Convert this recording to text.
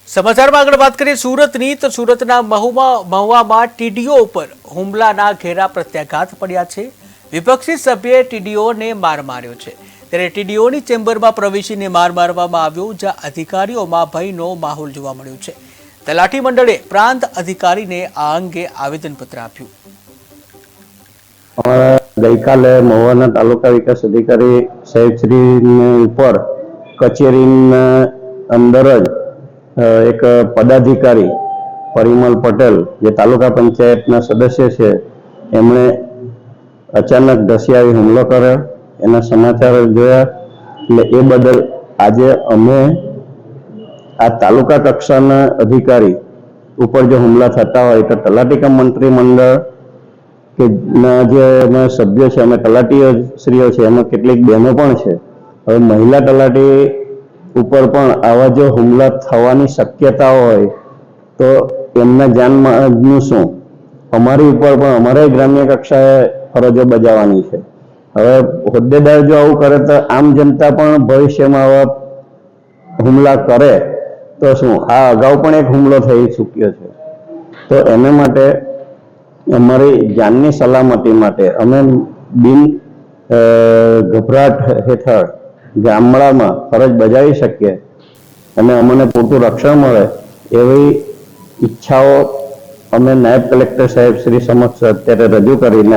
સમાચારમાં આગળ વાત કરીએ સુરતની તો સુરતના મહુવામાં ટીડીઓ ઉપર હુમલાના ઘેરા પ્રત્યાઘાત પડ્યા છે। વિપક્ષી સભ્યે ટીડીઓને માર માર્યો છે ત્યારે ટીડીઓની ચેમ્બરમાં પ્રવેશીને માર મારવામાં આવ્યો, જ્યાં અધિકારીઓમાં ભયનો માહોલ જોવા મળ્યો છે। તલાટી મંડળે પ્રાંત અધિકારીને આ અંગે આવેદનપત્ર આપ્યું। ગઈકાલે મહુવાના તાલુકા વિકાસ અધિકારી સાહેબશ્રીની ઉપર કચેરીના અંદર જ एक पदाधिकारी परिमल पटेल जे तालुका पंचायतना सदस्य छे एमणे अचानक धसी आवी हुमलो कर्यो। एना समाचार जोया એટલે એ બદલ આજે અમે આ તાલુકા કક્ષાના અધિકારી ઉપર જો હુમલા થતા હોય તો તલાટી કમ મંત્રી મંડળ કે જે સભ્યો છે અમે તલાટીઓ શ્રીઓ છે એમાં કેટલીક બહેનો પણ છે। હવે મહિલા તલાટી ઉપર પણ આવા જો હુમલા થવાની શક્યતા હોય તો એમના જાનમાલનું શું? અમારી ઉપર પણ અમારે ગ્રામ્ય કક્ષાએ ફરજો બજાવવાની છે। હવે હોદ્દેદાર જો આવું કરે તો આમ જનતા પણ ભવિષ્યમાં આવા હુમલા કરે તો શું? આ અગાઉ પણ એક હુમલો થઈ ચૂક્યો છે। તો એના માટે અમારી જાનની સલામતી માટે અમે બિન ગભરાટ હેઠળ ગામડામાં ફરજ બજાવી શકીએ અને અમને પૂરતું રક્ષણ મળે એવી ઈચ્છાઓ અમે નાયબ કલેક્ટર સાહેબ શ્રી સમક્ષ અત્યારે રજૂ કરીને